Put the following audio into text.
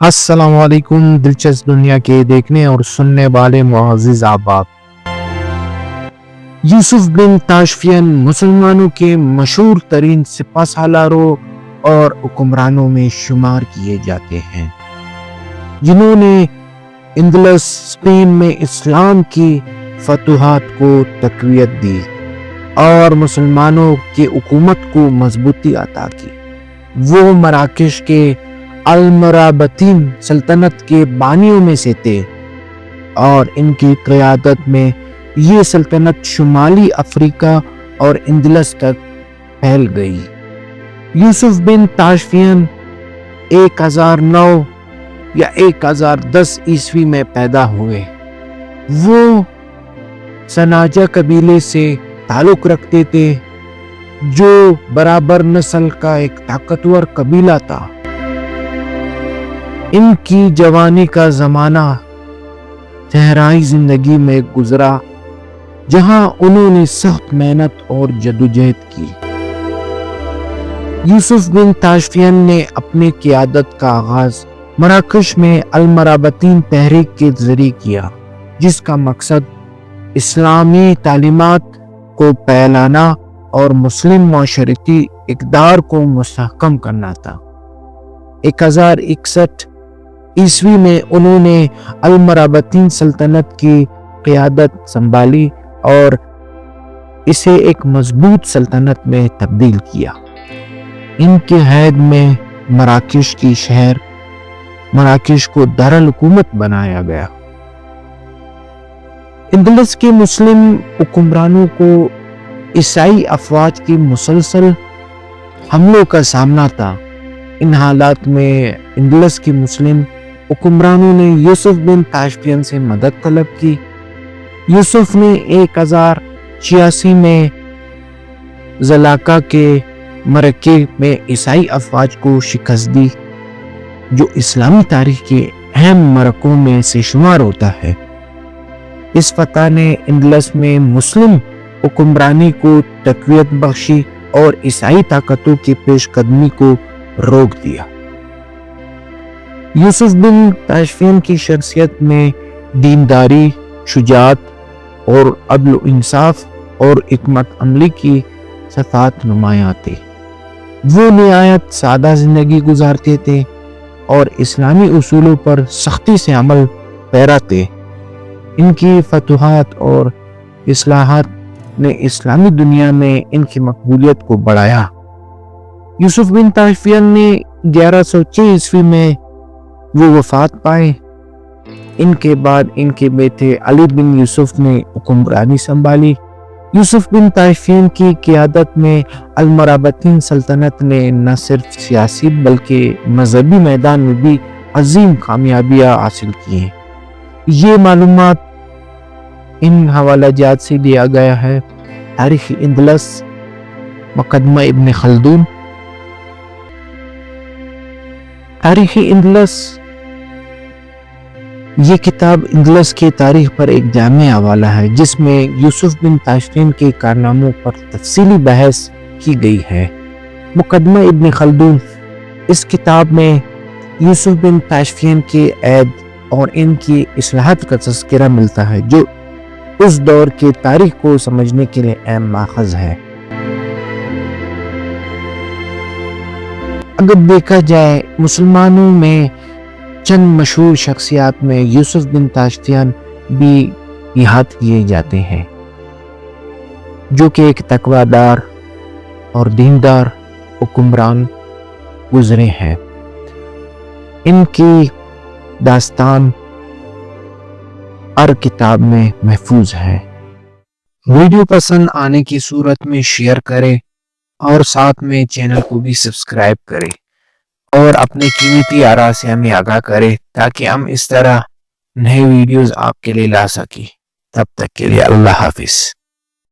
السلام علیکم دلچسپ دنیا کے دیکھنے اور سننے والے معزز احباب، یوسف بن تاشفین مسلمانوں کے مشہور ترین سپہ سالاروں اور حکمرانوں میں شمار کیے جاتے ہیں، جنہوں نے اندلس اسپین میں اسلام کی فتوحات کو تقویت دی اور مسلمانوں کی حکومت کو مضبوطی عطا کی۔ وہ مراکش کے المرابطین سلطنت کے بانیوں میں سے تھے اور ان کی قیادت میں یہ سلطنت شمالی افریقہ اور اندلس تک پھیل گئی۔ یوسف بن تاشفین 1009 یا 1010 عیسوی میں پیدا ہوئے۔ وہ سناجہ قبیلے سے تعلق رکھتے تھے جو برابر نسل کا ایک طاقتور قبیلہ تھا۔ ان کی جوانی کا زمانہ صحرائی زندگی میں گزرا، جہاں انہوں نے سخت محنت اور جدوجہد کی۔ یوسف بن تاشفین نے اپنی قیادت کا آغاز مراکش میں المرابطین تحریک کے ذریعے کیا، جس کا مقصد اسلامی تعلیمات کو پھیلانا اور مسلم معاشرتی اقدار کو مستحکم کرنا تھا۔ 1061 عیسوی میں انہوں نے المرابطین سلطنت کی قیادت سنبھالی اور اسے ایک مضبوط سلطنت میں تبدیل کیا۔ ان کے عہد میں مراکش کو دارالحکومت بنایا گیا۔ اندلس کے مسلم حکمرانوں کو عیسائی افواج کی مسلسل حملوں کا سامنا تھا۔ ان حالات میں اندلس کے مسلم حکمرانوں نے یوسف بن تاشفین سے مدد طلب کی۔ یوسف نے 1086 میں زلاقہ کے مرکے میں عیسائی افواج کو شکست دی، جو اسلامی تاریخ کے اہم مرکوں میں سے شمار ہوتا ہے۔ اس فتح نے اندلس میں مسلم حکمرانی کو تقویت بخشی اور عیسائی طاقتوں کی پیش قدمی کو روک دیا۔ یوسف بن تاشفین کی شخصیت میں دینداری، شجاعت اور عدل و انصاف اور حکمت عملی کی صفات نمایاں تھے۔ وہ نہایت سادہ زندگی گزارتے تھے اور اسلامی اصولوں پر سختی سے عمل پیرا تھے۔ ان کی فتوحات اور اصلاحات نے اسلامی دنیا میں ان کی مقبولیت کو بڑھایا۔ یوسف بن تاشفین نے 1106 عیسوی میں وہ وفات پائے۔ ان کے بعد ان کے بیٹے علی بن یوسف نے حکمرانی سنبھالی۔ یوسف بن تاشفین کی قیادت میں المرابطین سلطنت نے نہ صرف سیاسی بلکہ مذہبی میدان میں بھی عظیم کامیابیاں حاصل کی ہیں۔ یہ معلومات ان حوالہ جات سے لیا گیا ہے: تاریخ اندلس، مقدمہ ابن خلدون۔ تاریخ اندلس یہ کتاب اندلس کی تاریخ پر ایک جامع حوالہ ہے، جس میں یوسف بن تاشفین کے کارناموں پر تفصیلی بحث کی گئی ہے۔ مقدمہ ابن خلدون، اس کتاب میں یوسف بن تاشفین کے عہد اور ان کی اصلاحات کا تذکرہ ملتا ہے، جو اس دور کی تاریخ کو سمجھنے کے لیے اہم ماخذ ہے۔ اگر دیکھا جائے، مسلمانوں میں چند مشہور شخصیات میں یوسف بن تاشفین بھی یاد کیے جاتے ہیں، جو کہ ایک تقوی دار اور دیندار حکمران گزرے ہیں۔ ان کی داستان ہر کتاب میں محفوظ ہے۔ ویڈیو پسند آنے کی صورت میں شیئر کریں اور ساتھ میں چینل کو بھی سبسکرائب کریں اور اپنے قیمتی آراء سے ہمیں آگاہ کریں تاکہ ہم اس طرح نئے ویڈیوز آپ کے لیے لا سکیں۔ تب تک کے لیے اللہ حافظ۔